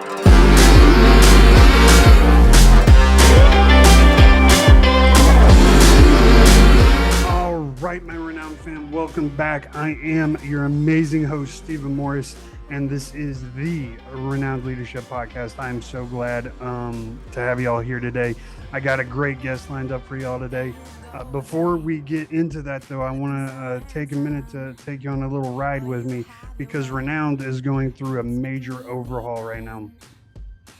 All right, my renowned fan, welcome back. I am your amazing host, Stephen Morris, and this is the Renowned Leadership Podcast. I'm so glad to have you all here today. I got a great guest lined up for y'all today. Before we get into that, though, I want to take a minute to take you on a little ride with me because Renowned is going through a major overhaul right now.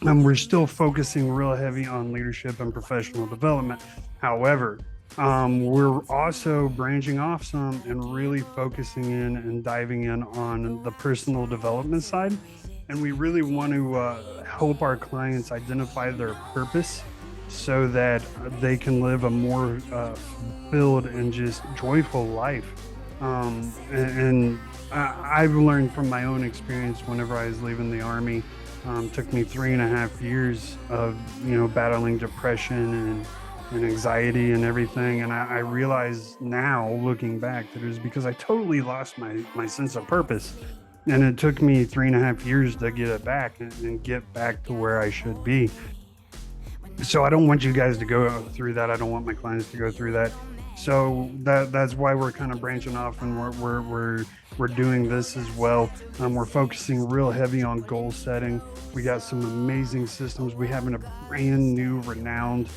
We're still focusing real heavy on leadership and professional development. However, we're also branching off some and really focusing in and diving in on the personal development side. And we really want to help our clients identify their purpose so that they can live a more fulfilled and just joyful life. I've learned from my own experience whenever I was leaving the Army. Took me 3.5 years of, battling depression and anxiety and everything. And I realize now, looking back, that it was because I totally lost my sense of purpose. And it took me 3.5 years to get it back and get back to where I should be. So I don't want you guys to go through that. I don't want my clients to go through that. So that's why we're kind of branching off, and we're doing this as well. We're focusing real heavy on goal setting. We got some amazing systems. We have a brand new renowned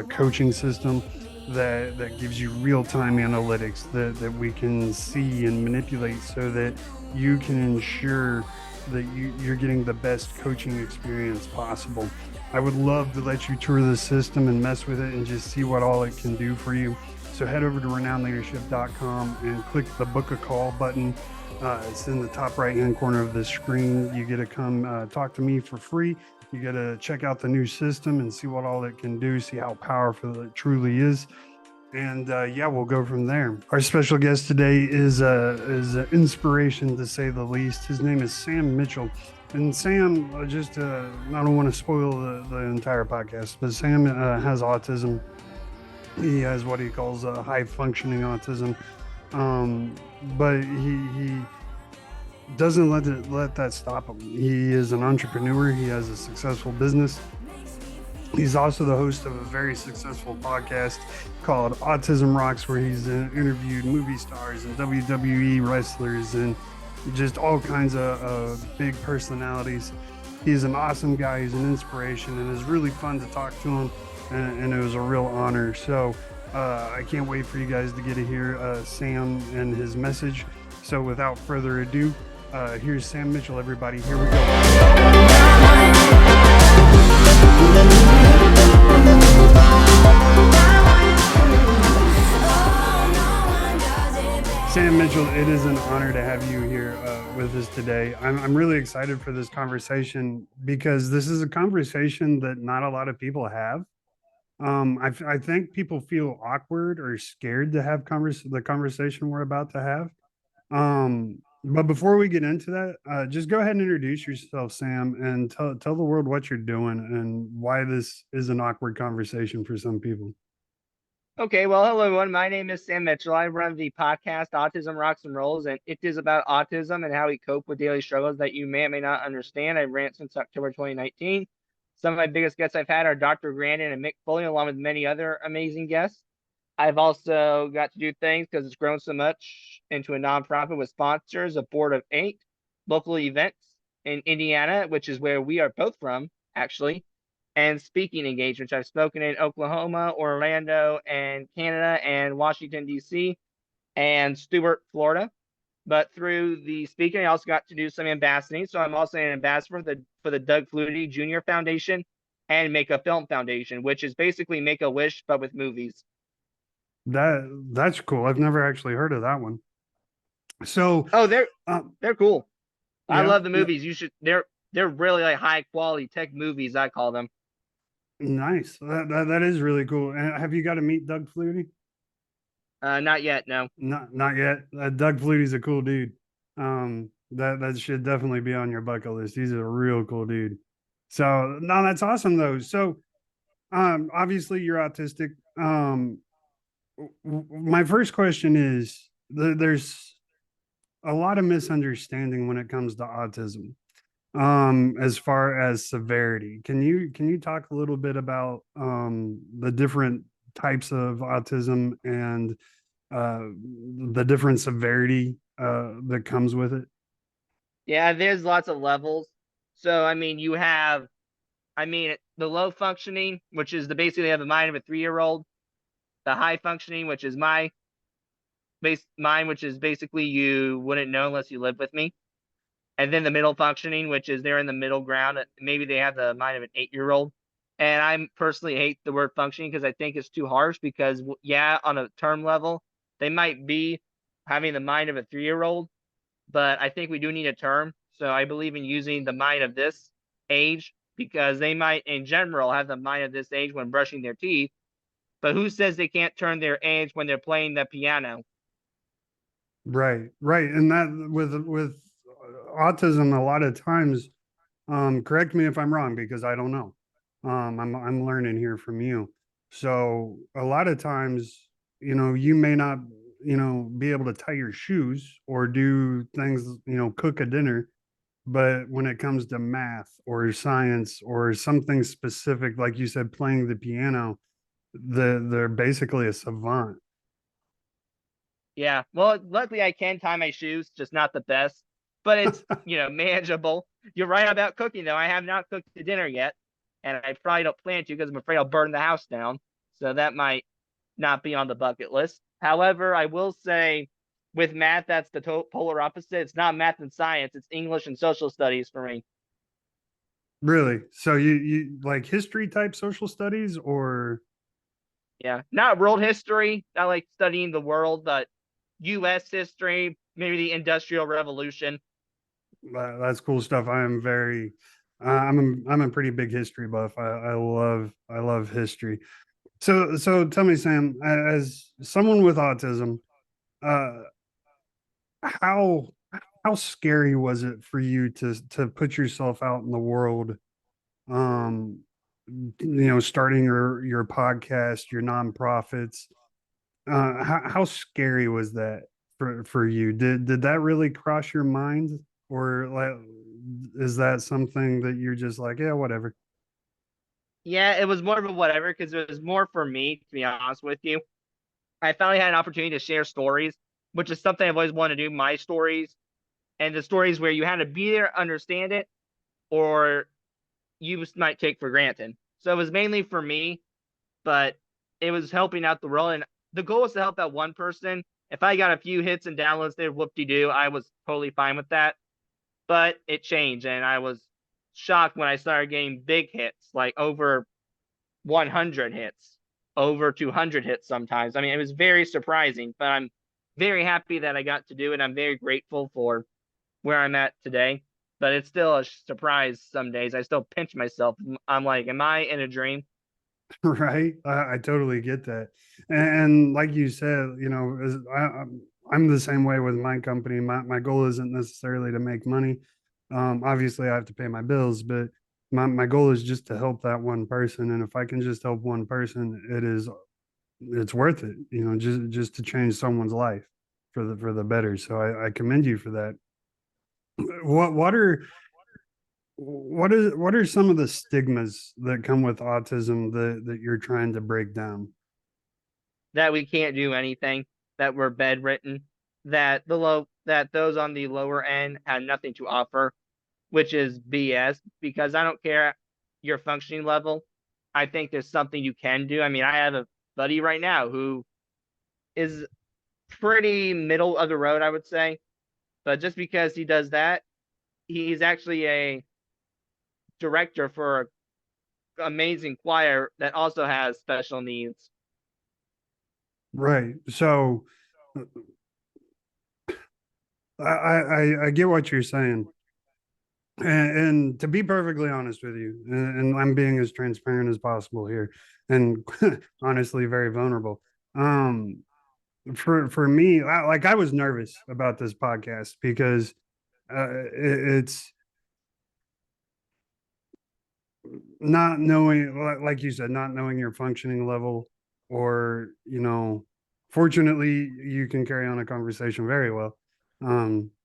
coaching system that gives you real-time analytics that we can see and manipulate so that you can ensure that you're getting the best coaching experience possible. I would love to let you tour the system and mess with it and just see what all it can do for you. So head over to renownedleadership.com and click the book a call button. It's in the top right-hand corner of the screen. You get to come talk to me for free. You get to check out the new system and see what all it can do, see how powerful it truly is. And we'll go from there. Our special guest today is an inspiration, to say the least. His name is Sam Mitchell. And Sam, I don't want to spoil the entire podcast, but Sam has autism. He has what he calls a high functioning autism. But he doesn't let that stop him. He is an entrepreneur. He has a successful business. He's also the host of a very successful podcast called Autism Rocks, where he's interviewed movie stars and WWE wrestlers and just all kinds of big personalities. He's an awesome guy. He's an inspiration, and it's really fun to talk to him, and it was a real honor. So I can't wait for you guys to get to hear Sam and his message. So without further ado, here's Sam Mitchell, everybody. Here we go. Sam Mitchell, it is an honor to have you here with us today. I'm really excited for this conversation because this is a conversation that not a lot of people have. I think people feel awkward or scared to have the conversation we're about to have. But before we get into that, just go ahead and introduce yourself, Sam, and tell the world what you're doing and why this is an awkward conversation for some people. Okay, well, hello everyone. My name is Sam Mitchell. I run the podcast Autism Rocks and Rolls, and it is about autism and how we cope with daily struggles that you may or may not understand. I've ran it since October 2019. Some of my biggest guests I've had are Dr. Grandin and Mick Foley, along with many other amazing guests. I've also got to do things because it's grown so much into a nonprofit with sponsors, a board of 8 local events in Indiana, which is where we are both from, actually, and speaking engagements. I've spoken in Oklahoma, Orlando, and Canada, and Washington, D.C., and Stuart, Florida. But through the speaking, I also got to do some ambassading. So I'm also an ambassador for the Doug Flutie Jr. Foundation and Make a Film Foundation, which is basically Make-A-Wish, but with movies. That's cool. I've never actually heard of that one. So they're cool. Yeah, I love the movies. You should. They're really like high quality tech movies, I call them. Nice. That is really cool. And have you got to meet Doug Flutie? Not yet. No. Not yet. Doug Flutie's a cool dude. That should definitely be on your bucket list. He's a real cool dude. So no, that's awesome though. So obviously you're autistic. My first question is there's a lot of misunderstanding when it comes to autism. as far as severity. Can you talk a little bit about the different types of autism and uh, the different severity that comes with it? Yeah, there's lots of levels. So, I mean, you have, I mean, the low functioning, which is the basically have the mind of a 3-year-old, the high functioning, which is mine, which is basically you wouldn't know unless you lived with me. And then the middle functioning, which is they're in the middle ground. Maybe they have the mind of an 8-year-old. And I personally hate the word functioning because I think it's too harsh because, yeah, on a term level, they might be having the mind of a 3-year-old, but I think we do need a term. So I believe in using the mind of this age because they might, in general, have the mind of this age when brushing their teeth. But who says they can't turn their age when they're playing the piano? Right, right. And that with autism, a lot of times, correct me if I'm wrong because I don't know. I'm learning here from you. So a lot of times, you may not, be able to tie your shoes or do things, cook a dinner. But when it comes to math or science or something specific, like you said, playing the piano, they're basically a savant. Yeah. Well, luckily I can tie my shoes, just not the best, but it's, manageable. You're right about cooking though. I have not cooked the dinner yet, and I probably don't plan to because I'm afraid I'll burn the house down. So that might not be on the bucket list. However, I will say with math, that's the polar opposite. It's not math and science, it's English and social studies for me. Really? So you like history type social studies or Yeah. Not world history, not like studying the world, but US history, maybe the Industrial Revolution. that's cool stuff. I am very I'm a pretty big history buff. I love history. So tell me, Sam, as someone with autism, uh how how scary was it for you to put yourself out in the world, um starting your podcast, your nonprofits? How scary was that for you? Did that really cross your mind, or like is that something that you're just like, yeah, whatever? Yeah, it was more of a whatever because it was more for me, to be honest with you. I finally had an opportunity to share stories, which is something I've always wanted to do, my stories, and the stories where you had to be there, understand it, or you might take for granted. So it was mainly for me, but it was helping out the world. And the goal was to help out one person. If I got a few hits and downloads there, whoop de doo, I was totally fine with that. But it changed, and I was shocked when I started getting big hits, like over 100 hits, over 200 hits sometimes. I mean, it was very surprising, but I'm very happy that I got to do it. I'm very grateful for where I'm at today, but it's still a surprise some days. I still pinch myself. I'm like, am I in a dream? Right? I totally get that. And like you said, I'm the same way with my company. My goal isn't necessarily to make money. Obviously, I have to pay my bills, but my goal is just to help that one person. And if I can just help one person, it's worth it. Just to change someone's life for the better. So I commend you for that. What what are what are some of the stigmas that come with autism that you're trying to break down? That we can't do anything, that we're bedridden, that those on the lower end have nothing to offer, which is BS because I don't care your functioning level. I think there's something you can do. I mean, I have a buddy right now who is pretty middle of the road, I would say. But just because he does that, he's actually a director for an amazing choir that also has special needs. Right. So I get what you're saying. And to be perfectly honest with you, and I'm being as transparent as possible here, and honestly very vulnerable. Um, for me, like I was nervous about this podcast because it's not knowing, like you said, not knowing your functioning level, or fortunately, you can carry on a conversation very well.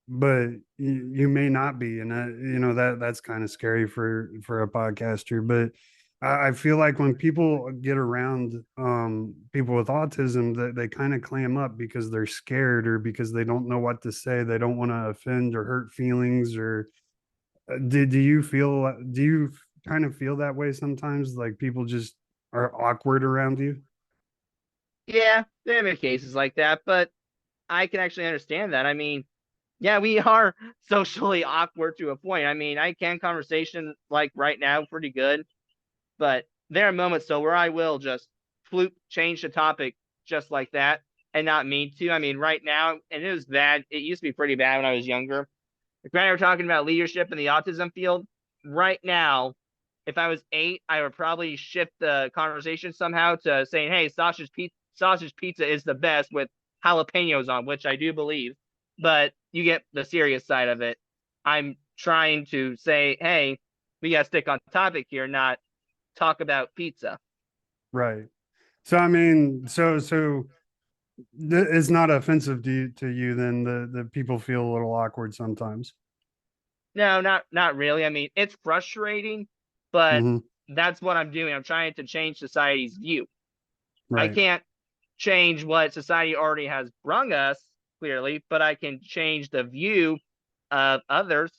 but you may not be, and that's kind of scary for a podcaster. But I feel like when people get around people with autism, that they kind of clam up because they're scared or because they don't know what to say. They don't want to offend or hurt feelings. Or do you kind of feel that way sometimes? Like people just are awkward around you? Yeah, there have been cases like that, but I can actually understand that. I mean, yeah, we are socially awkward to a point. I mean, I can conversation like right now pretty good, but there are moments though where I will just flute change the topic just like that and not mean to. I mean, right now, and it was bad. It used to be pretty bad when I was younger. Like when we were talking about leadership in the autism field, right now, if I was 8, I would probably shift the conversation somehow to saying, "Hey, sausage pizza is the best with jalapenos on," which I do believe. But you get the serious side of it. I'm trying to say, "Hey, we got to stick on topic here, not talk about pizza." Right. So I mean, it's not offensive to you then the people feel a little awkward sometimes. No, not really. I mean, it's frustrating, but Hmm. that's what I'm doing. I'm trying to change society's view. I Right. can't change what society already has brung us, clearly, but I can change the view of others.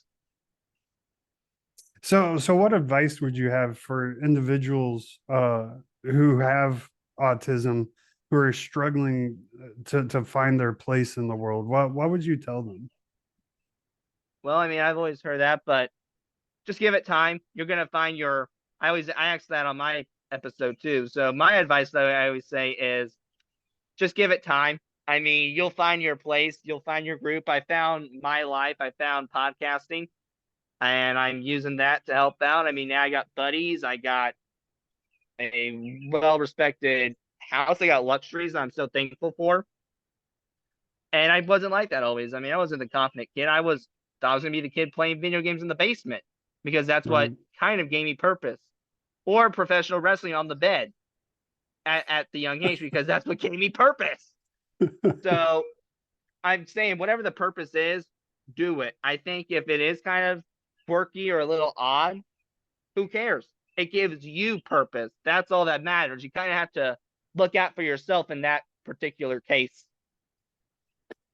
So what advice would you have for individuals who have autism who are struggling to find their place in the world? What would you tell them? Well, I mean, I've always heard that, but just give it time. You're gonna find your. I asked that on my episode too. So my advice, though, I always say is just give it time. I mean, you'll find your place. You'll find your group. I found my life. I found podcasting, and I'm using that to help out. I mean, now I got buddies. I got a well-respected house. I got luxuries I'm so thankful for. And I wasn't like that always. I mean, I wasn't the confident kid. I was gonna be the kid playing video games in the basement because that's what Right. kind of gave me purpose. Or professional wrestling on the bed at the young age because that's what gave me purpose. So I'm saying whatever the purpose is, do it. I think if it is kind of quirky or a little odd, who cares? It gives you purpose. That's all that matters. You kind of have to look out for yourself in that particular case.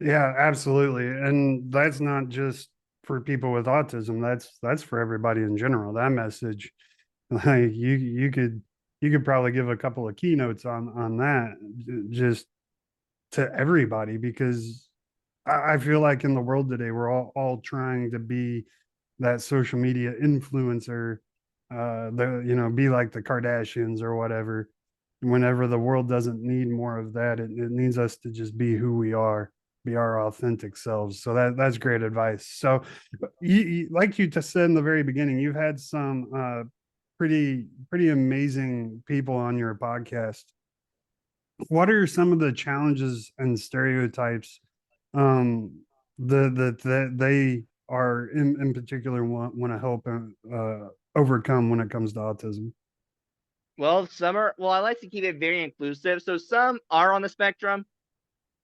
Yeah, absolutely. And that's not just for people with autism. That's for everybody in general. That message, like you could probably give a couple of keynotes on that just to everybody because I feel like in the world today we're all trying to be that social media influencer, be like the Kardashians or whatever. Whenever the world doesn't need more of that, it needs us to just be who we are, be our authentic selves. So that's great advice. So like you just said in the very beginning, you've had some pretty amazing people on your podcast. What are some of the challenges and stereotypes um that they are in particular want to help overcome when it comes to autism? Well, I like to keep it very inclusive. So some are on the spectrum.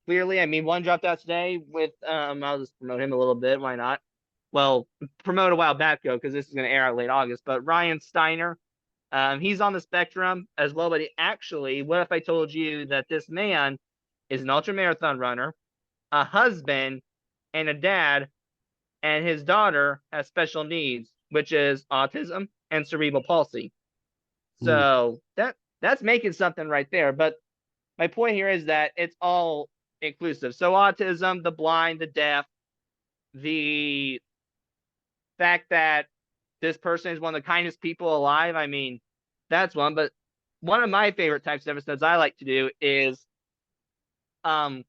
Clearly, I mean, one dropped out today with, I'll just promote him a little bit. Why not? Well, promote a while back ago because this is going to air out late August. But Ryan Steiner, he's on the spectrum as well. But actually, what if I told you that this man is an ultra marathon runner, a husband, and a dad, and his daughter has special needs, which is autism and cerebral palsy. Mm. So that's making something right there. But my point here is that it's all inclusive. So autism, the blind, the deaf, the fact that this person is one of the kindest people alive. I mean, that's one. But one of my favorite types of episodes I like to do is um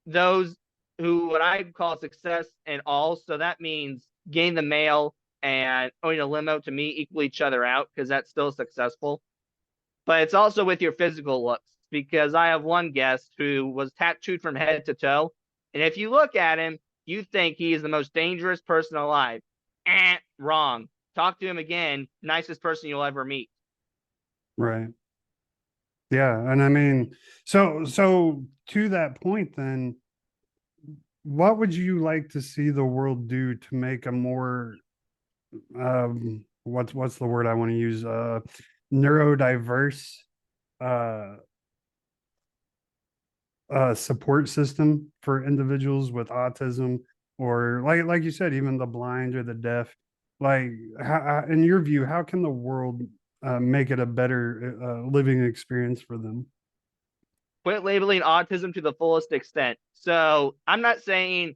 those who what I call success in all. So that means getting the mail and owning a limo to me equal each other out because that's still successful. But it's also with your physical looks because I have one guest who was tattooed from head to toe. And if you look at him, you think he is the most dangerous person alive. Wrong. Talk to him again. Nicest person you'll ever meet. Right. Yeah, and I mean, so to that point then, what would you like to see the world do to make a more what's the word I want to use, neurodiverse uh support system for individuals with autism, or like you said, even the blind or the deaf? Like, in your view, how can the world make it a better living experience for them? Quit labeling autism to the fullest extent. So I'm not saying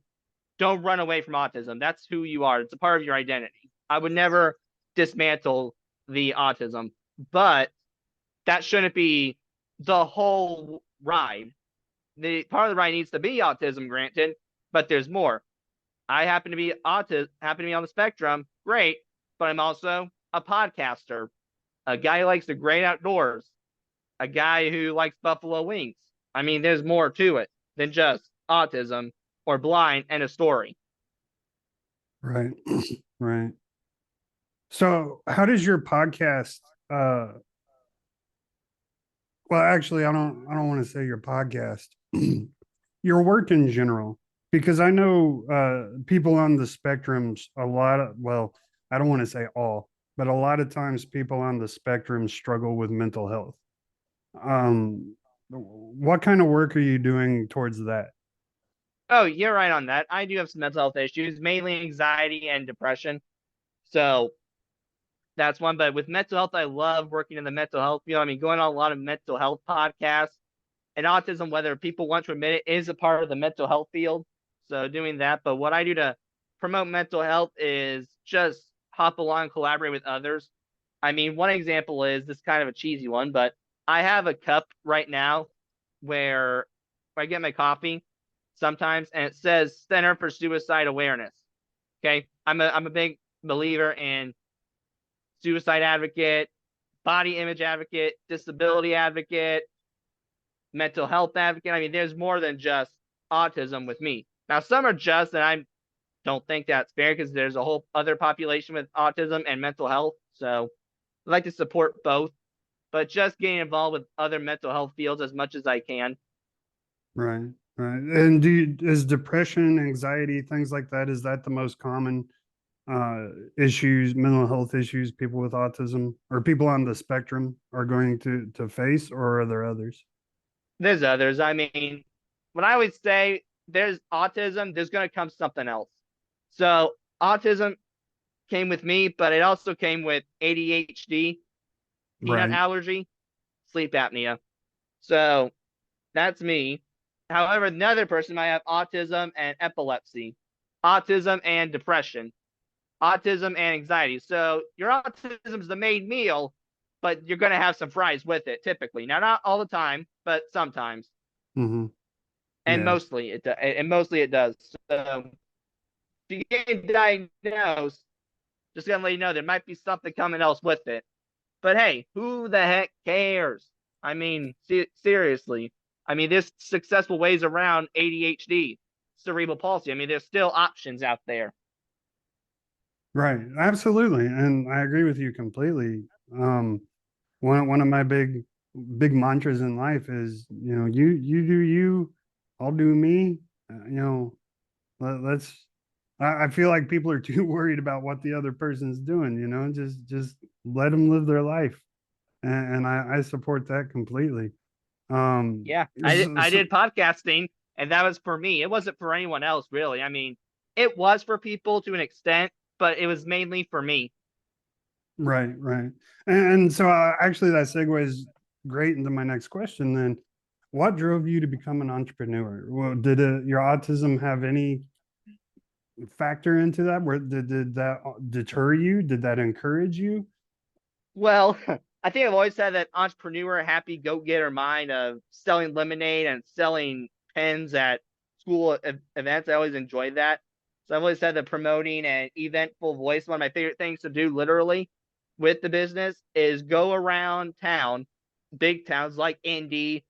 don't run away from autism. That's who you are. It's a part of your identity. I would never dismantle the autism, but that shouldn't be the whole ride. The part of the ride needs to be autism, granted, but there's more. I happen to be on the spectrum, great, but I'm also a podcaster, a guy who likes the great outdoors, a guy who likes buffalo wings. I mean, there's more to it than just autism or blind and a story. Right. Right. So how does your podcast well, actually, I don't want to say your podcast, your work in general, because I know people on the spectrums, a lot of, well, I don't want to say all, but a lot of times people on the spectrum struggle with mental health. What kind of work are you doing towards that? Oh, you're right on that. I do have some mental health issues, mainly anxiety and depression. So that's one. But with mental health, I love working in the mental health field. I mean, going on a lot of mental health podcasts, and autism, whether people want to admit it, is a part of the mental health field. So doing that. But what I do to promote mental health is just hop along and collaborate with others. I mean, one example is this kind of a cheesy one, but I have a cup right now where I get my coffee sometimes, and it says Center for Suicide Awareness. Okay, I'm a big believer in suicide advocate, body image advocate, disability advocate, mental health advocate. I mean, there's more than just autism with me. Now, some are just, and I don't think that's fair because there's a whole other population with autism and mental health. So I like to support both, but just getting involved with other mental health fields as much as I can. Right, right. And is depression, anxiety, things like that, is that the most common uh issues, mental health issues people with autism or people on the spectrum are going to face, or are there others? There's others. I mean, when I always say there's autism, there's going to come something else. So autism came with me, but it also came with ADHD, peanut Right. allergy, sleep apnea. So that's me. However, another person might have autism and epilepsy, autism and depression, autism and anxiety. So your autism is the main meal, but you're going to have some fries with it typically. Now, not all the time, but sometimes, Mm-hmm. and Yeah. mostly it does. So if you get diagnosed, just gonna let you know there might be something coming else with it. But hey, who the heck cares? I mean, seriously. I mean, there's successful ways around ADHD, cerebral palsy. I mean, there's still options out there. Right. Absolutely. And I agree with you completely. um one of my big mantras in life is, you do you, I'll do me. Let's I feel like people are too worried about what the other person's doing, just let them live their life. And I support that completely. Yeah, So, I so, did podcasting, and that was for me. It wasn't for anyone else, really. I mean, it was for people to an extent, but it was mainly for me. right, right. And so actually that segues great into my next question then. What drove you to become an entrepreneur? Well, did your autism have any factor into that? Where did that deter you? Did that encourage you? Well, I think I've always had that entrepreneur, happy go getter mind of selling lemonade and selling pens at school events. I always enjoyed that. So I've always had the promoting and eventful voice. One of my favorite things to do, literally, with the business is go around town, big towns like Indy,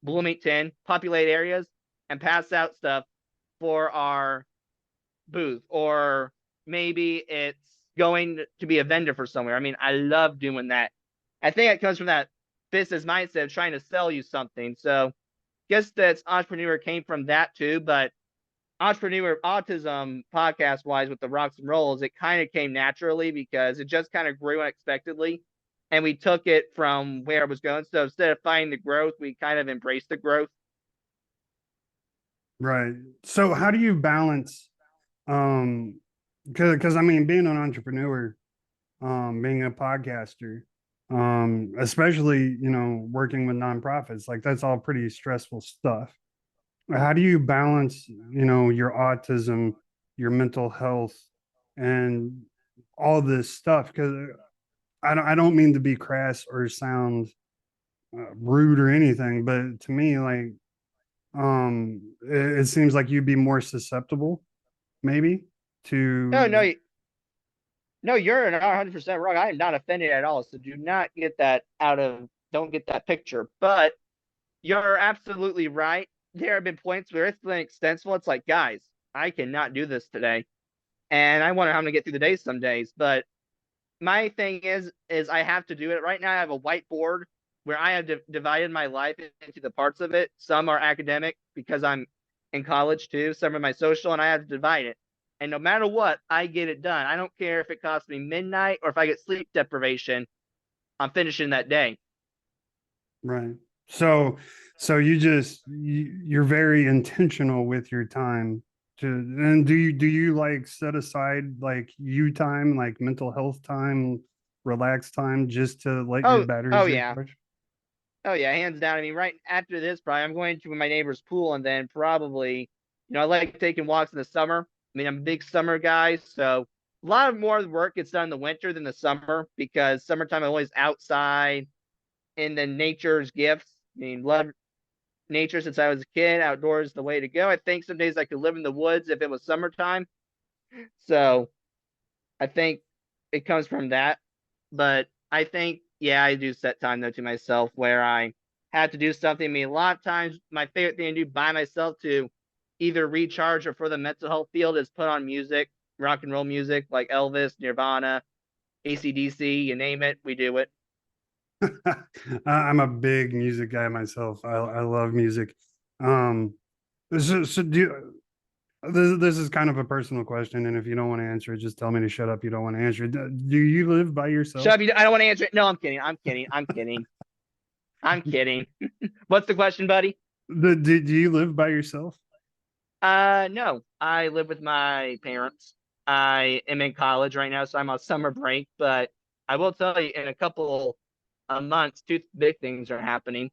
Bloomington, populated areas, and pass out stuff for our booth. Or maybe it's going to be a vendor for somewhere. I mean, I love doing that. I think it comes from that business mindset of trying to sell you something. So I guess that entrepreneur came from that too. But entrepreneur autism podcast wise with the rocks and rolls, it kind of came naturally because it just kind of grew unexpectedly. And we took it from where it was going. So instead of finding the growth, we kind of embraced the growth. Right. So how do you balance um because I mean being an entrepreneur, being a podcaster, especially, working with nonprofits, like that's all pretty stressful stuff. How do you balance, your autism, your mental health, and all this stuff? Because I don't mean to be crass or sound rude or anything, but to me, like, it seems like you'd be more susceptible, maybe, No, to. no, no, you're 100% wrong. I am not offended at all. So do not get that out of, don't get that picture. But you're absolutely right. There have been points where it's been extensive. It's like, guys, I cannot do this today. And I wonder how I'm gonna get through the day some days. But my thing is I have to do it. Right now I have a whiteboard where I have divided my life into the parts of it. Some are academic because I'm in college too. Some are my social, and I have to divide it. And no matter what, I get it done. I don't care if it costs me midnight or if I get sleep deprivation. I'm finishing that day. Right. So you're very intentional with your time and do you like set aside like you time, like mental health time, relax time, just to let your Oh batteries yeah. recharge? Oh yeah, hands down. I mean, right after this, probably I'm going to my neighbor's pool, and then probably, I like taking walks in the summer. I mean, I'm a big summer guy, so a lot of more of the work gets done in the winter than the summer because summertime I'm always outside in the nature's gifts. I mean, love nature since I was a kid. Outdoors is the way to go. I think some days I could live in the woods if it was summertime. So I think it comes from that. But I think, yeah, I do set time though to myself where I have to do something. I mean, a lot of times my favorite thing to do by myself to either recharge or for the mental health field is put on music, rock and roll music like Elvis, Nirvana, AC/DC, you name it, we do it. I'm a big music guy myself. I love music. Um, so do you, this is kind of a personal question, and if you don't want to answer it, just tell me to shut up. You don't want to answer it. Do you live by yourself? Shut up, I don't want to answer it. No, I'm kidding. I'm kidding. I'm kidding. I'm kidding. What's the question, buddy? Do you live by yourself? No, I live with my parents. I am in college right now, so I'm on summer break. But I will tell you, in a couple of months, two big things are happening.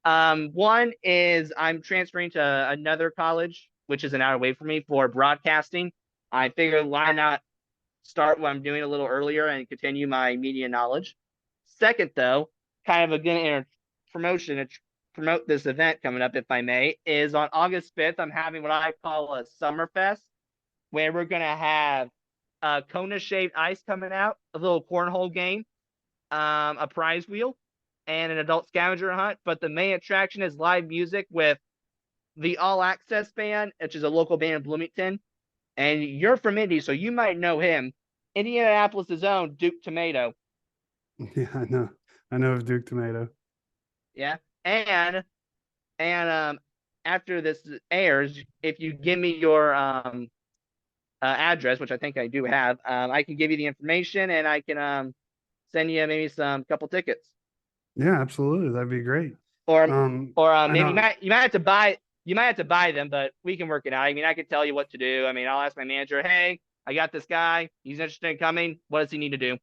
One is I'm transferring to another college, which is an hour away from me for broadcasting. I figured why not start what I'm doing a little earlier and continue my media knowledge. Second, though, kind of a good promotion to promote this event coming up, if I may, is on August 5th. I'm having what I call a summer fest where we're going to have Kona shaved ice coming out, a little cornhole game, a prize wheel, and an adult scavenger hunt. But the main attraction is live music with the All Access Band, which is a local band in Bloomington. And you're from Indy, so you might know him. Indianapolis' own Duke Tomato. Yeah, I know. I know of Duke Tomato. Yeah. And after this airs, if you give me your address, which I think I do have, I can give you the information and I can send you maybe some couple tickets. Yeah, absolutely. That'd be great. Or Um, I maybe know. you might have to buy them, but we can work it out. I mean, I can tell you what to do. I mean, I'll ask my manager, hey, I got this guy. He's interested in coming. What does he need to do?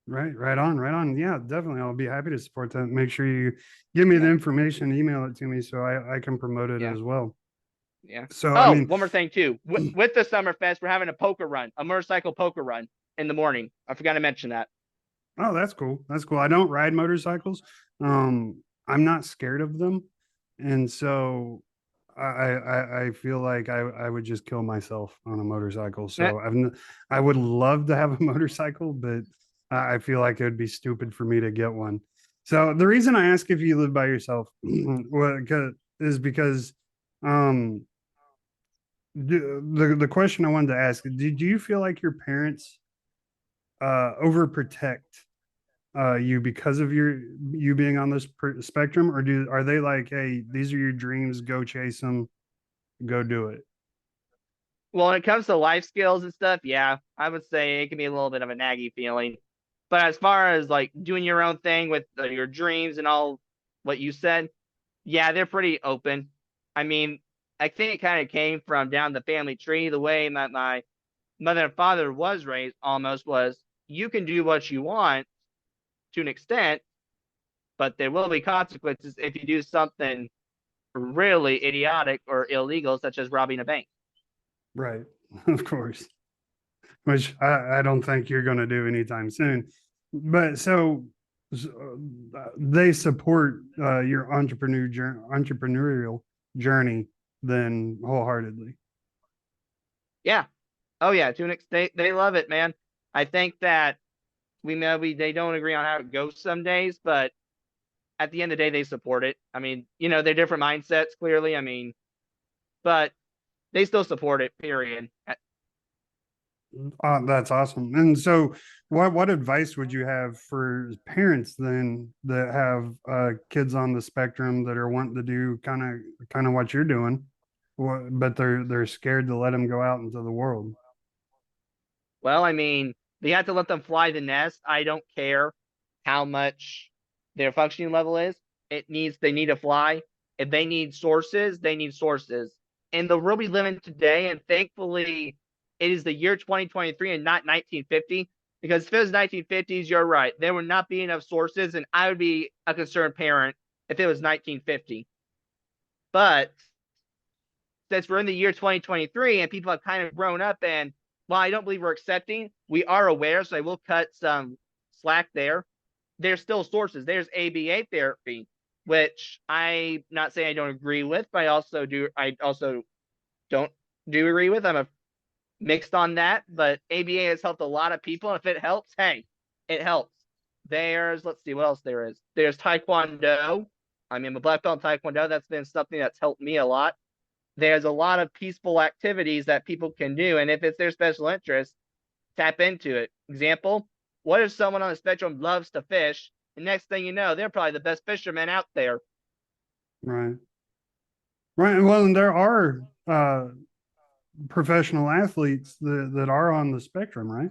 Right on, right on. Yeah, definitely. I'll be happy to support that. Make sure you give me the Yeah, information, email it to me so I can promote it yeah, as well. yeah. So, I Oh, mean, one more thing too. With the summer fest, we're having a poker run, a motorcycle poker run in the morning. I forgot to mention that. oh, that's cool. That's cool. I don't ride motorcycles. I'm not scared of them. And so I feel like I would just kill myself on a motorcycle. Eh, So I would love to have a motorcycle, but I feel like it would be stupid for me to get one. So the reason I ask if you live by yourself is because um the question I wanted to ask, did you feel like your parents overprotect you because of you being on this spectrum, or are they like, hey, these are your dreams, go chase them, go do it? Well, when it comes to life skills and stuff, yeah, I would say it can be a little bit of a naggy feeling. But as far as like doing your own thing with your dreams and all what you said, yeah, they're pretty open. I mean, I think it kind of came from down the family tree. The way that my mother and father was raised almost was you can do what you want to an extent, but there will be consequences if you do something really idiotic or illegal, such as robbing a bank. Right. Of course. Which I don't think you're going to do anytime soon. But they support your entrepreneurial journey then wholeheartedly. Yeah. Oh yeah. To an extent, they love it, man. I think that we maybe they don't agree on how it goes some days, but at the end of the day, they support it. I mean, they're different mindsets, clearly. I mean, but they still support it, period. That's awesome. And so, what advice would you have for parents then that have kids on the spectrum that are wanting to do kind of what you're doing, but they're scared to let them go out into the world? Well, I mean, they have to let them fly the nest. I don't care how much their functioning level is. They need to fly. If they need sources, they need sources. In the world we live in today, and thankfully it is the year 2023 and not 1950, because if it was 1950s, you're right. There would not be enough sources, and I would be a concerned parent if it was 1950. But since we're in the year 2023 and people have kind of grown up, and while I don't believe we're accepting, we are aware, so I will cut some slack there. There's still sources. There's ABA therapy, which I'm not saying I don't agree with, but I also don't do agree with. I'm mixed on that, but ABA has helped a lot of people. And if it helps, hey, it helps. Let's see what else there is. There's Taekwondo. I mean, I'm a black belt in Taekwondo. That's been something that's helped me a lot. There's a lot of peaceful activities that people can do. And if it's their special interest, tap into it. Example, what if someone on the spectrum loves to fish? And next thing you know, they're probably the best fishermen out there. Right. Right. Well, and there are professional athletes that are on the spectrum, right?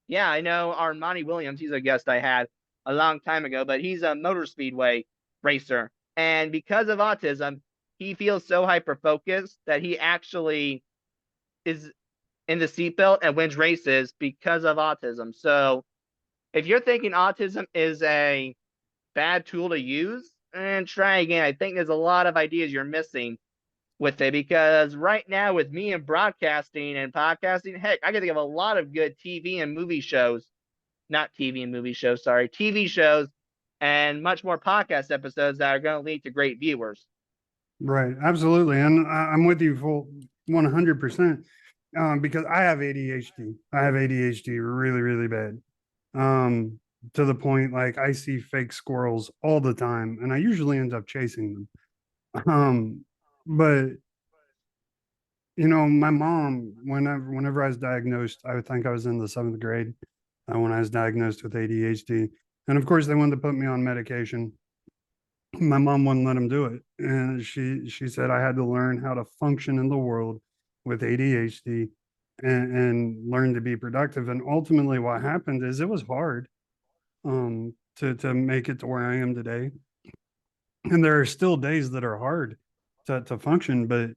Yeah, I know Armani Williams. He's a guest I had a long time ago, but he's a motor speedway racer. And because of autism, he feels so hyper focused that he actually is in the seatbelt and wins races because of autism. So if you're thinking autism is a bad tool to use, and try again. I think there's a lot of ideas you're missing with it, because right now with me and broadcasting and podcasting, heck, I can think of a lot of good TV and movie shows, not TV and movie shows, sorry, TV shows, and much more podcast episodes that are going to lead to great viewers. Right. Absolutely. And I'm with you full 100%, because I have ADHD. I have ADHD really, really bad. To the point like I see fake squirrels all the time and I usually end up chasing them. But my mom, whenever I was diagnosed, I would think I was in the seventh grade when I was diagnosed with ADHD. And of course, they wanted to put me on medication. My mom wouldn't let him do it, and she said I had to learn how to function in the world with ADHD and learn to be productive. And ultimately, what happened is it was hard to make it to where I am today. And there are still days that are hard to function, but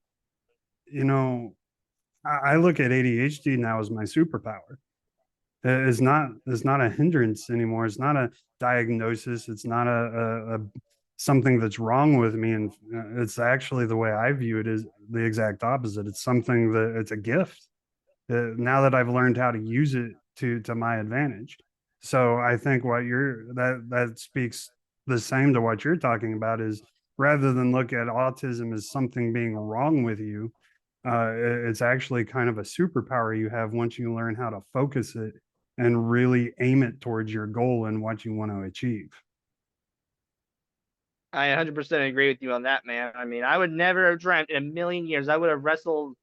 you know, I look at ADHD now as my superpower. It's not a hindrance anymore. It's not a diagnosis. It's not a something that's wrong with me. And it's actually the way I view it is the exact opposite. It's something that it's a gift. Now that I've learned how to use it to my advantage. So I think that speaks the same to what you're talking about is rather than look at autism as something being wrong with you, it's actually kind of a superpower you have once you learn how to focus it and really aim it towards your goal and what you want to achieve. I 100% agree with you on that, man. I mean, I would never have dreamt in a million years I would have wrestle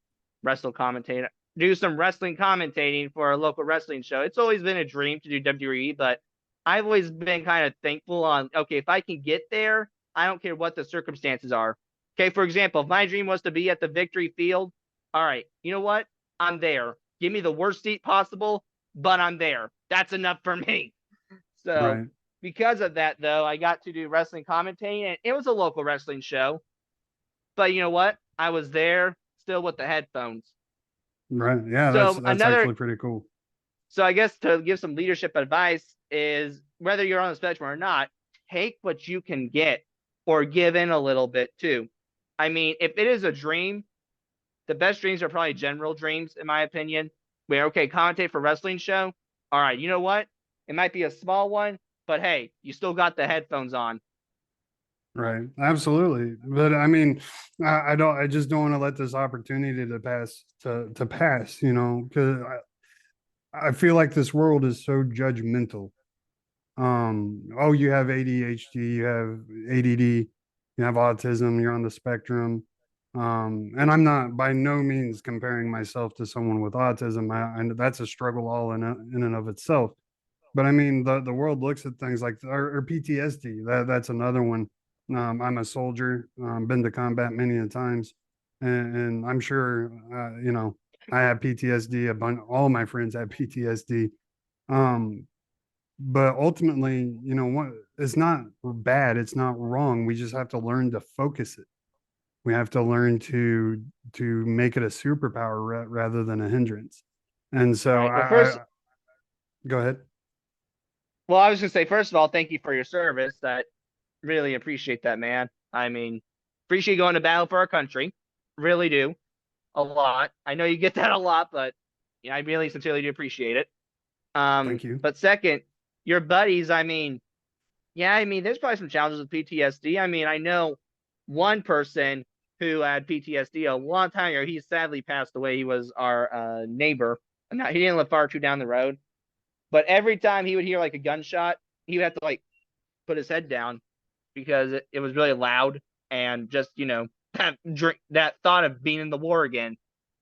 commentator, do some wrestling commentating for a local wrestling show. It's always been a dream to do WWE, but I've always been kind of thankful on, okay, if I can get there, I don't care what the circumstances are. Okay, for example, if my dream was to be at the Victory Field all right, you know what? I'm there. Give me the worst seat possible, but I'm there. That's enough for me. So Right. because of that, though, I got to do wrestling commentating, and it was a local wrestling show. But you know what? I was there still with the headphones. Right. Yeah, So that's another, actually pretty cool. so I guess to give some leadership advice is whether you're on the spectrum or not, take what you can get or give in a little bit too. I mean, if it is a dream, the best dreams are probably general dreams, in my opinion. Where, okay, commentate for wrestling show. All right, you know what? It might be a small one, but hey, you still got the headphones on. Right. Absolutely. But I mean, I just don't want to let this opportunity to pass, because I feel like this world is so judgmental. Oh, you have ADHD, you have ADD, you have autism, you're on the spectrum. And I'm not by no means comparing myself to someone with autism. And that's a struggle all in and of itself. But I mean, the world looks at things like or PTSD. That's another one. I'm a soldier, been to combat many a times, and I'm sure I have PTSD. All my friends have PTSD. Um, but ultimately, what it's not bad. It's not wrong. We just have to learn to focus it. We have to learn to make it a superpower rather than a hindrance. And so Right. Well, first, I go ahead. well, I was gonna say, first of all, thank you for your service. That really appreciate that, man. I mean, appreciate going to battle for our country. Really do. A lot. I know you get that a lot, but yeah, I really sincerely do appreciate it. Thank you. But second, your buddies, I mean, yeah, I mean, there's probably some challenges with PTSD. I mean, I know one person who had PTSD a long time ago. He sadly passed away. He was our neighbor. Now, he didn't live far too down the road, but every time he would hear like a gunshot, he would have to like put his head down because it was really loud and just, that thought of being in the war again.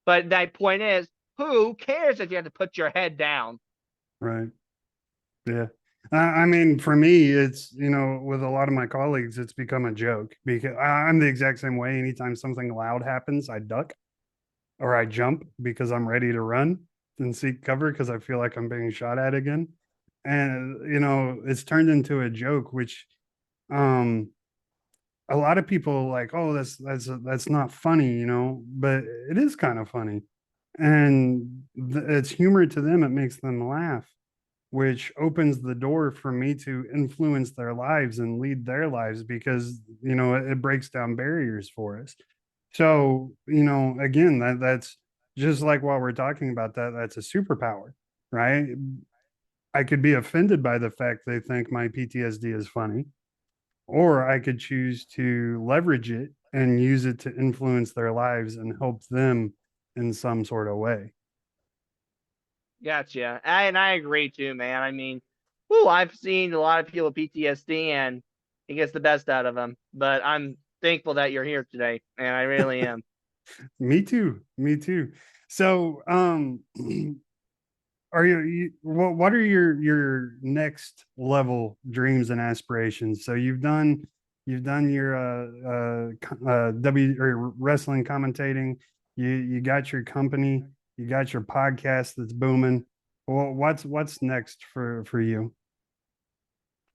But that point is, who cares if you have to put your head down? Right. Yeah. I mean, for me, it's, with a lot of my colleagues, it's become a joke because I'm the exact same way. Anytime something loud happens, I duck or I jump because I'm ready to run and seek cover because I feel like I'm being shot at again. And, it's turned into a joke, which um, a lot of people like, oh, that's not funny, but it is kind of funny. And it's humor to them. It makes them laugh, which opens the door for me to influence their lives and lead their lives because it breaks down barriers for us. So again, that's just like while we're talking about that, that's a superpower, right? I could be offended by the fact they think my PTSD is funny, or I could choose to leverage it and use it to influence their lives and help them in some sort of way. Gotcha. And I agree too, man. I mean, whoo, I've seen a lot of people with PTSD and it gets the best out of them. But I'm thankful that you're here today, and I really am. Me too. Me too. So, are what are your next level dreams and aspirations? So you've done your W or wrestling commentating. You got your company. You got your podcast that's booming. Well, what's next for you?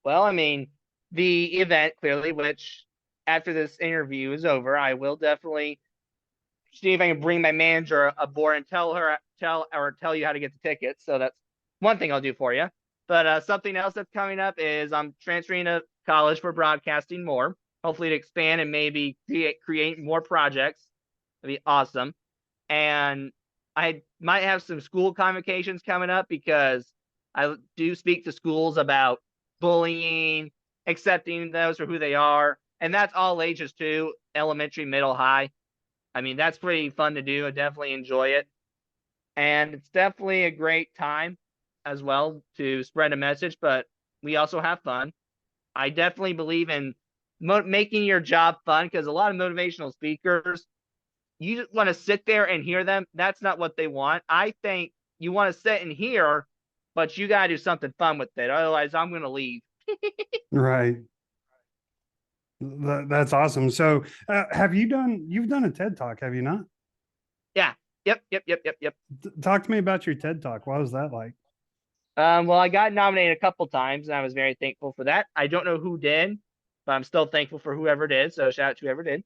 Well, I mean, the event clearly, which after this interview is over, I will definitely see if I can bring my manager aboard and tell you how to get the tickets. So that's one thing I'll do for you. But something else that's coming up is I'm transferring to college for broadcasting more, hopefully to expand and maybe create more projects. That'd be awesome. And I might have some school convocations coming up because I do speak to schools about bullying, accepting those for who they are, and that's all ages too, elementary, middle, high. I mean, that's pretty fun to do. I definitely enjoy it. And it's definitely a great time as well to spread a message, but we also have fun. I definitely believe in making your job fun because a lot of motivational speakers, you just want to sit there and hear them. That's not what they want. I think you want to sit and hear, but you got to do something fun with it. Otherwise, I'm going to leave. Right. That's awesome. So, you've done a TED Talk, have you not? Yeah. Yep, yep, yep, yep, yep. Talk to me about your TED Talk. What was that like? Well, I got nominated a couple times, and I was very thankful for that. I don't know who did, but I'm still thankful for whoever did. So shout out to whoever did.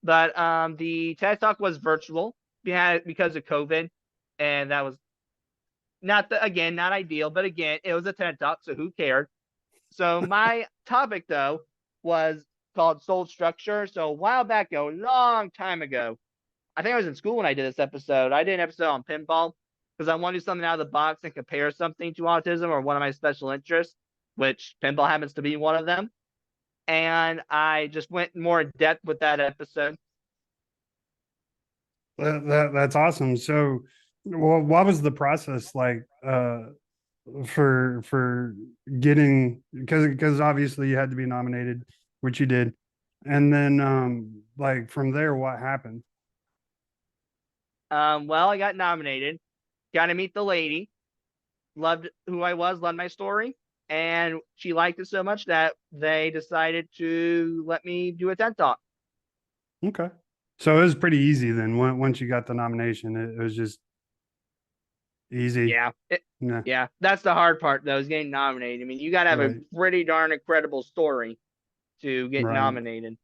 But the TED Talk was virtual. We had it because of COVID, and that was not ideal, but again, it was a TED Talk, so who cared? So my topic though was called soul structure. So a while back ago, a long time ago, I think I was in school when I did this episode. I did an episode on pinball because I want to do something out of the box and compare something to autism or one of my special interests, which pinball happens to be one of them. And I just went more in depth with that episode. That's awesome. So, what was the process like for getting, because obviously you had to be nominated, which you did, and then like from there, what happened? Well, I got nominated, got to meet the lady, loved who I was, loved my story, and she liked it so much that they decided to let me do a TED Talk. Okay, so it was pretty easy then. Once you got the nomination, it was just easy. Yeah, Yeah, yeah, that's the hard part though, is getting nominated. I mean, you got to have a right, pretty darn incredible story to get right. nominated.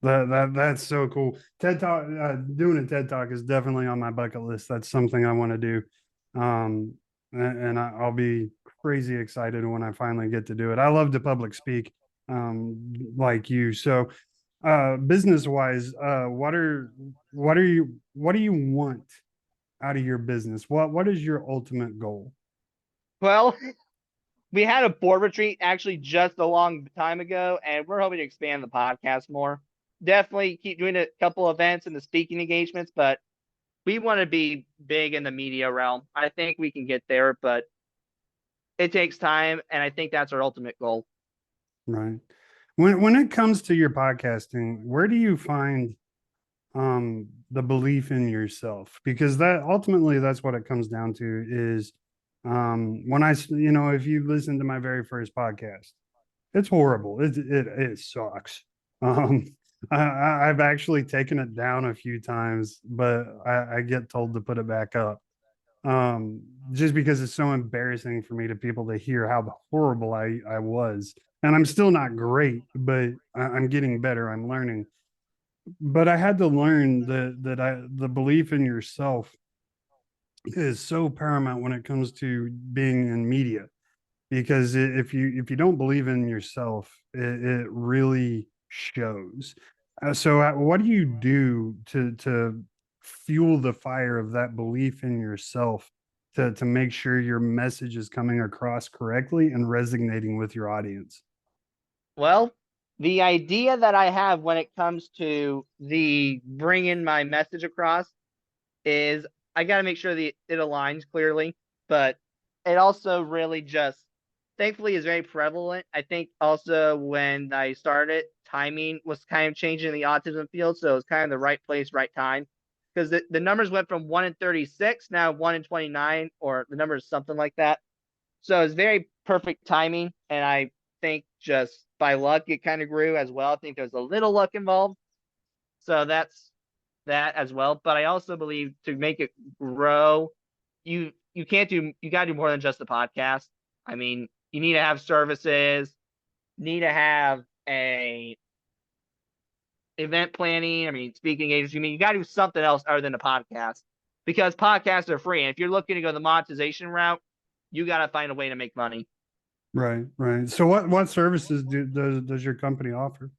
That's so cool. TED Talk, doing a TED Talk is definitely on my bucket list. That's something I want to do. And I'll be crazy excited when I finally get to do it. I love to public speak, like you. So, business wise, what do you want out of your business? What is your ultimate goal? Well, we had a board retreat actually just a long time ago, and we're hoping to expand the podcast more. Definitely keep doing a couple events and the speaking engagements, but we want to be big in the media realm. I think we can get there, but it takes time, and I think that's our ultimate goal. Right. When it comes to your podcasting, where do you find the belief in yourself? Because that ultimately that's what it comes down to is when if you listen to my very first podcast, it's horrible. It sucks. Um I've actually taken it down a few times, but I get told to put it back up. Just because it's so embarrassing for me to people to hear how horrible I was. And I'm still not great, but I'm getting better. I'm learning. But I had to learn the belief in yourself is so paramount when it comes to being in media, because if you don't believe in yourself, it really shows. So what do you do to fuel the fire of that belief in yourself, to make sure your message is coming across correctly and resonating with your audience? Well, the idea that I have when it comes to the bringing my message across is I got to make sure that it aligns clearly, but it also really just thankfully is very prevalent. I think also when I started, timing was kind of changing in the autism field, so it was kind of the right place, right time. Because the numbers went from 1 in 36, now 1 in 29, or the number is something like that. So it's very perfect timing, and I think just by luck it kind of grew as well. I think there's a little luck involved, so that's that as well. But I also believe to make it grow, you got to do more than just the podcast. I mean, you need to have services, need to have a event planning. I mean, speaking agency. I mean, you got to do something else other than a podcast because podcasts are free. And if you're looking to go the monetization route, you got to find a way to make money. Right, right. So what services does your company offer?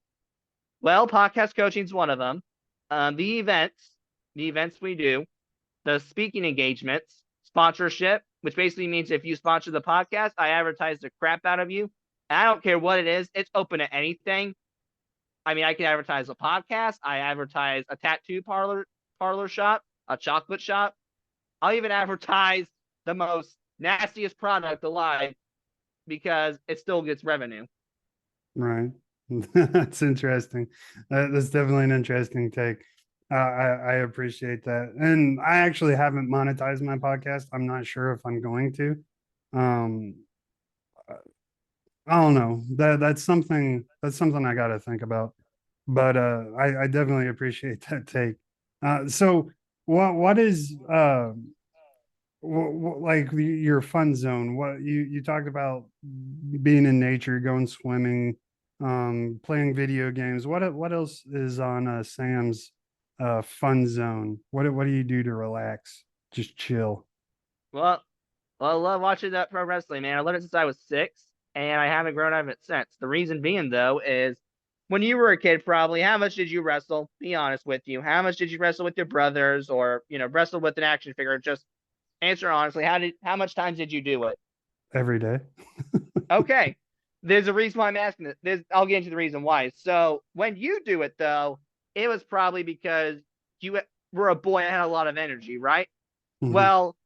Well, podcast coaching is one of them. The events we do, the speaking engagements, sponsorship, which basically means if you sponsor the podcast, I advertise the crap out of you. And I don't care what it is, it's open to anything. I mean, I can advertise a podcast, I advertise a tattoo parlor shop, a chocolate shop. I'll even advertise the most nastiest product alive because it still gets revenue. Right. That's interesting. That's definitely an interesting take. I appreciate that. And I actually haven't monetized my podcast. I'm not sure if I'm going to. Um, I don't know. That's something I got to think about. But I definitely appreciate that take. So what is like your fun zone? What you talked about being in nature, going swimming, playing video games. What else is on Sam's fun zone? What do you do to relax? Just chill. Well, I love watching that pro wrestling, man. I loved it since I was 6, and I haven't grown out of it since. The reason being, though, is when you were a kid, probably, how much did you wrestle? Be honest with you. How much did you wrestle with your brothers, or wrestle with an action figure? Just answer honestly. How much times did you do it? Every day. Okay, there's a reason why I'm asking this. I'll get into the reason why. So when you do it, though, it was probably because you were a boy and had a lot of energy, right? Mhm. Well,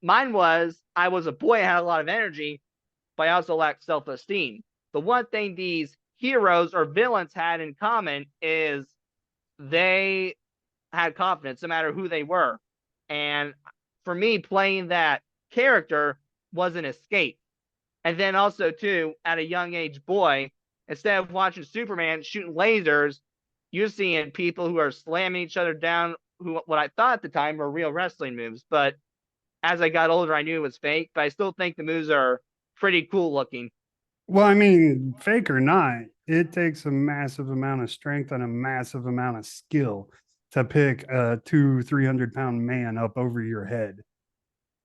mine was I was a boy and had a lot of energy, but I also lacked self esteem. The one thing these heroes or villains had in common is they had confidence no matter who they were. And for me, playing that character was an escape. And then also, too, at a young age boy, instead of watching Superman shooting lasers, you're seeing people who are slamming each other down, who what I thought at the time were real wrestling moves. But as I got older, I knew it was fake, but I still think the moves are pretty cool looking. Well, I mean, fake or not, it takes a massive amount of strength and a massive amount of skill to pick a 300 pound man up over your head.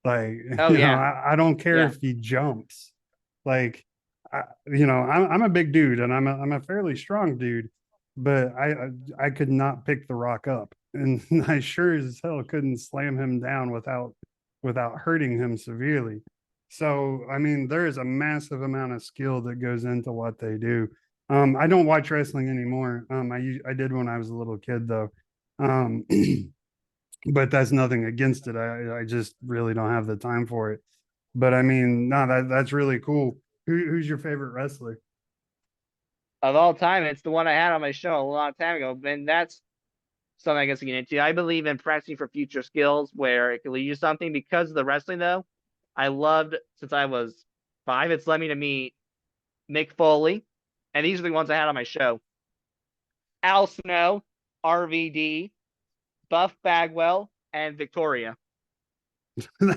Like, Oh yeah, I don't care yeah. if he jumps. Like, I'm a big dude and I'm a fairly strong dude, but I could not pick the rock up, and I sure as hell couldn't slam him down without hurting him severely. So, I mean, there is a massive amount of skill that goes into what they do. I don't watch wrestling anymore. I did when I was a little kid though. Um, but that's nothing against it. I just really don't have the time for it. But I mean, no, that's really cool. Who's your favorite wrestler? Of all time, it's the one I had on my show a long time ago, and that's something I guess to get into. I believe in practicing for future skills where it could lead you to something. Because of the wrestling, though, I loved since I was 5. It's led me to meet Mick Foley, and these are the ones I had on my show: Al Snow, RVD, Buff Bagwell, and Victoria.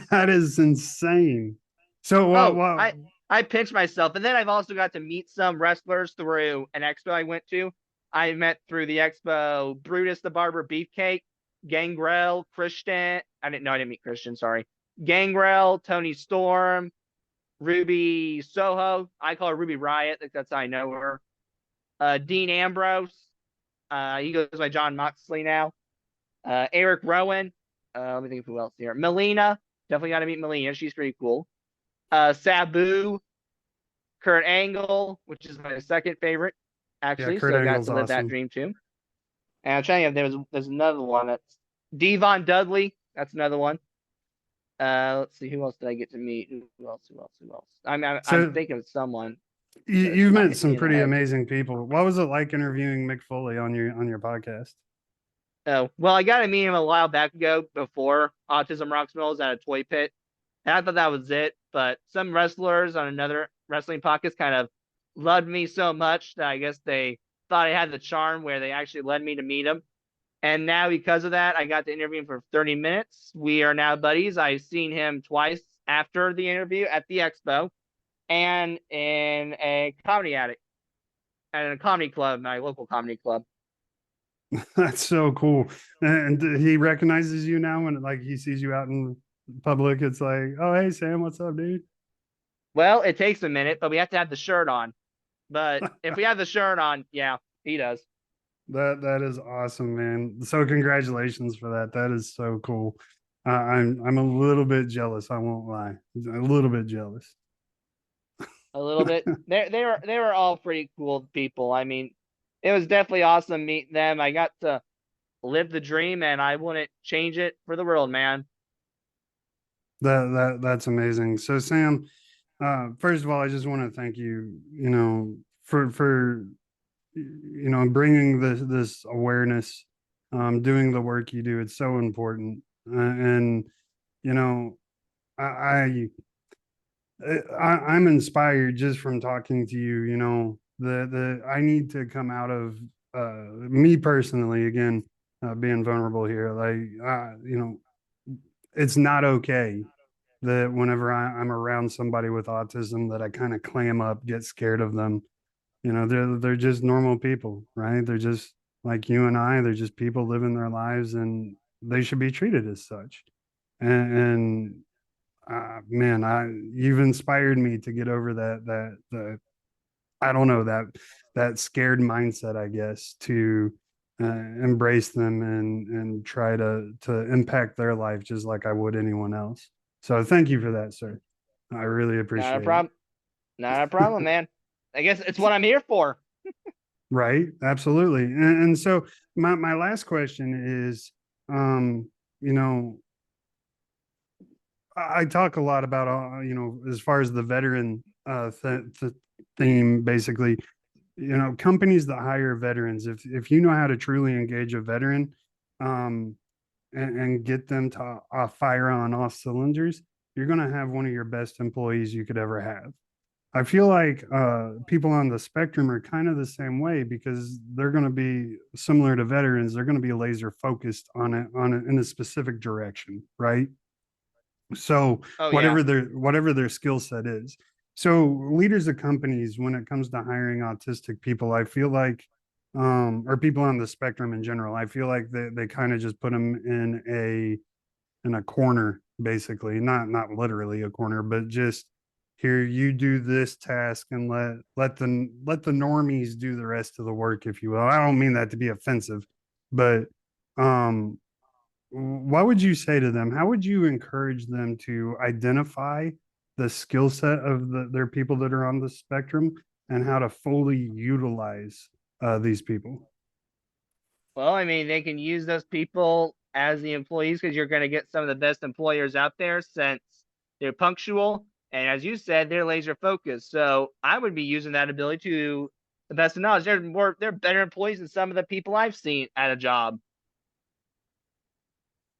That is insane. So what Oh, what I pinched myself, and then I've also got to meet some wrestlers through an expo I went to. I met through the expo Brutus the Barber Beefcake, Gangrel, Christian. I didn't meet Christian. Sorry, Gangrel, Tony Storm, Ruby Soho. I call her Ruby Riot. That's how I know her. Dean Ambrose. He goes by John Moxley now. Eric Rowan. Let me think of who else here. Melina. Definitely got to meet Melina. She's pretty cool. Sabu, Kurt Angle, which is my second favorite, yeah, actually. Kurt So got Angle's to live that awesome. dream too. And I'm trying to there's another one that's Devon Dudley. That's another one. Let's see, who else did I get to meet? Who else? Who else? Who else? I'm So thinking of someone that's you've not met hitting me some in the pretty head. amazing people. What was it like interviewing Mick Foley on your podcast? Oh, well, I got to meet him a while back ago before Autism Rocks Mills at a toy pit. And I thought that was it. But some wrestlers on another wrestling podcast kind of loved me so much that I guess they thought I had the charm where they actually led me to meet him. And now, because of that, I got to interview him for 30 minutes. We are now buddies. I've seen him twice after the interview at the expo and in a comedy attic at a comedy club, my local comedy club. That's so cool. And he recognizes you now when like he sees you out in public. It's like, oh hey Sam, what's up, dude? Well, it takes a minute, but we have to have the shirt on. But if we have the shirt on, yeah, he does. That is awesome, man. So congratulations for that. That is so cool. I'm a little bit jealous. I won't lie. A little bit jealous. A little bit. They were all pretty cool people. I mean, it was definitely awesome meeting them. I got to live the dream, and I wouldn't change it for the world, man. That's amazing. So Sam, first of all, I just want to thank you. For bringing this awareness, doing the work you do. It's so important, and you know, I, I'm inspired just from talking to you. The I need to come out of me personally again. being vulnerable here. It's not okay that whenever I'm around somebody with autism that I kind of clam up, get scared of them. They're just normal people, right? They're just like you and I. They're just people living their lives, and they should be treated as such. And man, I you've inspired me to get over the I don't know that scared mindset, I guess, to embrace them and try to impact their life just like I would anyone else. So thank you for that, sir. I really Not a appreciate it. problem. Not a problem, man. I guess it's what I'm here for. Right, absolutely. And so my last question is, you know, I talk a lot about, as far as the veteran theme, basically, companies that hire veterans, if you know how to truly engage a veteran, um, and get them to fire on all cylinders, you're going to have one of your best employees you could ever have. I feel like people on the spectrum are kind of the same way because they're going to be similar to veterans. They're going to be laser focused on it in a specific direction, right? So Oh yeah. whatever their skill set is. So leaders of companies, when it comes to hiring autistic people, I feel like, or people on the spectrum in general, I feel like they kind of just put them in a corner, basically, not literally a corner, but just here you do this task and let the normies do the rest of the work, if you will. I don't mean that to be offensive, but um what would you say to them? How would you encourage them to identify the skill set of their people that are on the spectrum and how to fully utilize these people? Well, I mean, they can use those people as the employees because you're going to get some of the best employers out there since they're punctual. And as you said, they're laser focused. So I would be using that ability to the best of knowledge. They're better employees than some of the people I've seen at a job.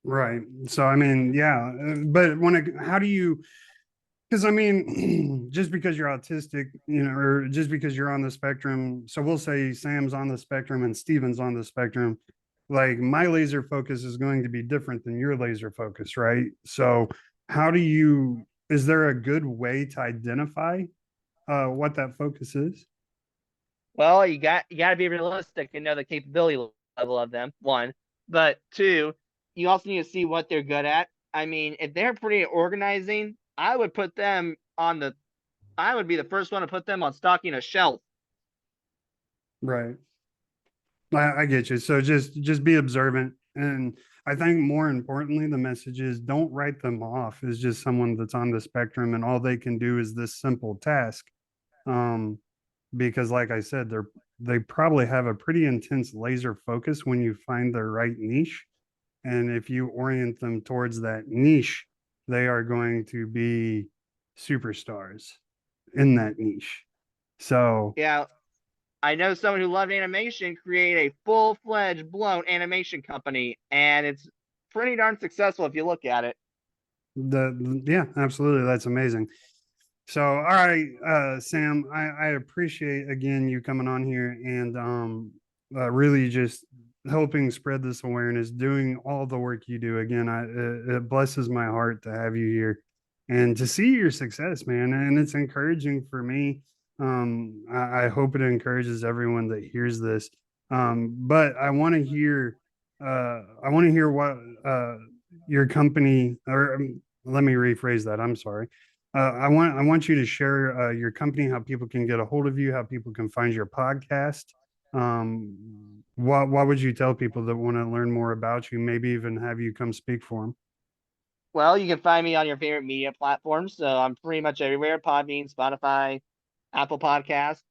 Right. So I mean, yeah, but how do you? Because I mean, just because you're autistic, or just because you're on the spectrum. So we'll say Sam's on the spectrum and Steven's on the spectrum. Like my laser focus is going to be different than your laser focus, right? So how do you? Is there a good way to identify what that focus is? Well, you got to be realistic and know the capability level of them. One, but two, you also need to see what they're good at. I mean, if they're pretty organizing, I would put them on the. I would be the first one to put them on stocking a shelf. Right. I get you. So just be observant, and I think more importantly, the message is don't write them off as just someone that's on the spectrum and all they can do is this simple task. Um, because like I said, they probably have a pretty intense laser focus when you find their right niche. And if you orient them towards that niche, they are going to be superstars in that niche. So Yeah, I know someone who loved animation create a full-fledged blown animation company, and it's pretty darn successful if you look at it. yeah, absolutely. That's amazing. So, all right, Sam, I appreciate again you coming on here and really just helping spread this awareness, doing all the work you do. Again, it blesses my heart to have you here and to see your success, man. And it's encouraging for me. I hope it encourages everyone that hears this. But I want to hear what your company, or let me rephrase that. I'm sorry. I want you to share your company, how people can get a hold of you, how people can find your podcast. What would you tell people that want to learn more about you? Maybe even have you come speak for them. Well, you can find me on your favorite media platforms. So I'm pretty much everywhere: Podbean, Spotify, Apple Podcasts.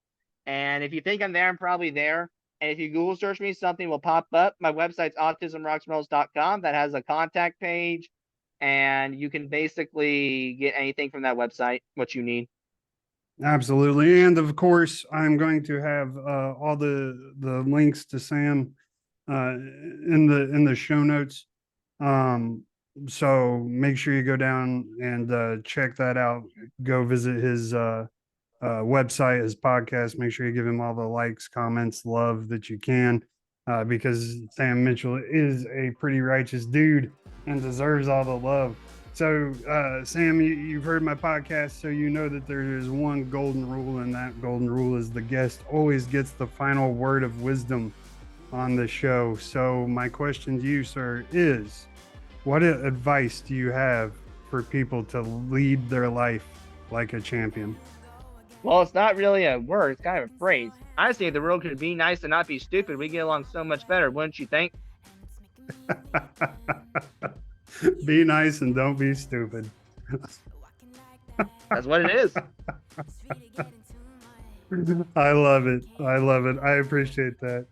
And if you think I'm there, I'm probably there. And if you Google search me, something will pop up. My website's autismrocksandrolls.com. That has a contact page, and you can basically get anything from that website, what you need. Absolutely, and of course, I'm going to have all the links to Sam in the show notes. Um, so make sure you go down and check that out. Go visit his website, his podcast. Make sure you give him all the likes, comments, love that you can. because Sam Mitchell is a pretty righteous dude and deserves all the love. So, Sam, you've heard my podcast, so you know that there is one golden rule, and that golden rule is the guest always gets the final word of wisdom on the show. So, my question to you, sir, is what advice do you have for people to lead their life like a champion? Well, it's not really a word, it's kind of a phrase. I say the world could be nice and not be stupid. We get along so much better, wouldn't you think? Be nice and don't be stupid. That's what it is. I love it. I love it. I appreciate that.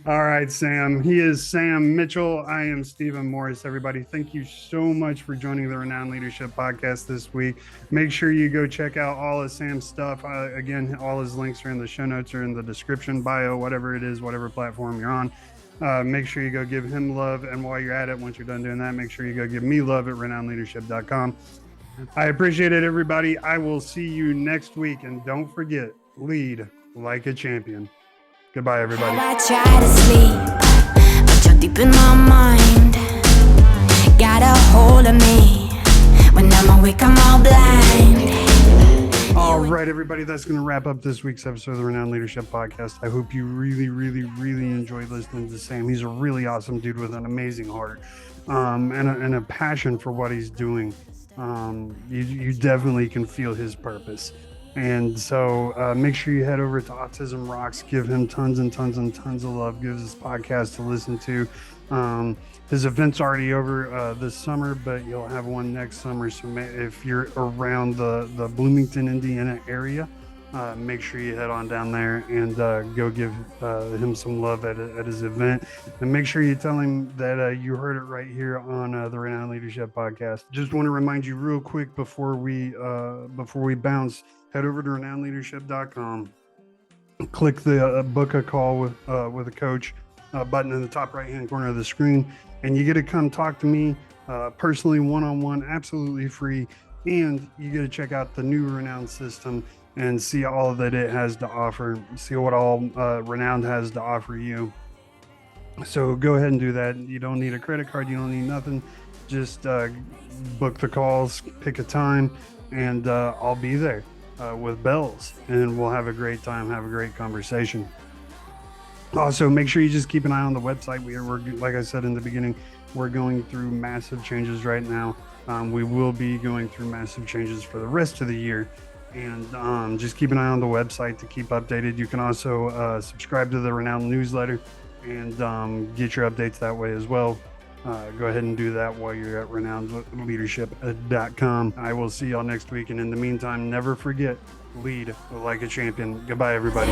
All right, Sam. He is Sam Mitchell. I am Stephen Morris. Everybody, thank you so much for joining the Renowned Leadership Podcast this week. Make sure you go check out all of Sam's stuff. Again, all his links are in the show notes or in the description, bio, whatever it is, whatever platform you're on. Make sure you go give him love. And while you're at it, once you're done doing that, make sure you go give me love at renownedleadership.com. I appreciate it, everybody. I will see you next week. And don't forget, lead like a champion. Goodbye, everybody. I try to sleep, but you're deep in my mind. Got a hold of me. When I'm awake, I'm all blind. All right, everybody, that's going to wrap up this week's episode of the Renowned Leadership Podcast. I hope you really, really, really enjoyed listening to Sam. He's a really awesome dude with an amazing heart and a passion for what he's doing. You definitely can feel his purpose. And so make sure you head over to Autism Rocks, give him tons and tons and tons of love, give his podcast to listen to. His event's already over this summer, but you'll have one next summer. So if you're around the Bloomington, Indiana area, make sure you head on down there and go give him some love at his event. And make sure you tell him that you heard it right here on the Renowned Leadership Podcast. Just want to remind you real quick before we bounce, head over to renownedleadership.com, click the book a call with a coach button in the top right-hand corner of the screen, and you get to come talk to me personally, one-on-one, absolutely free. And you get to check out the new Renowned system and see all that it has to offer, see what all Renowned has to offer you. So go ahead and do that. You don't need a credit card. You don't need nothing. Just book the calls, pick a time, and I'll be there with bells, and we'll have a great time, have a great conversation. Also, make sure you just keep an eye on the website. We're like I said in the beginning, we're going through massive changes right now. We will be going through massive changes for the rest of the year. And just keep an eye on the website to keep updated. You can also subscribe to the Renowned newsletter and get your updates that way as well. Go ahead and do that while you're at renownedleadership.com. I will see y'all next week. And in the meantime, never forget, lead like a champion. Goodbye, everybody.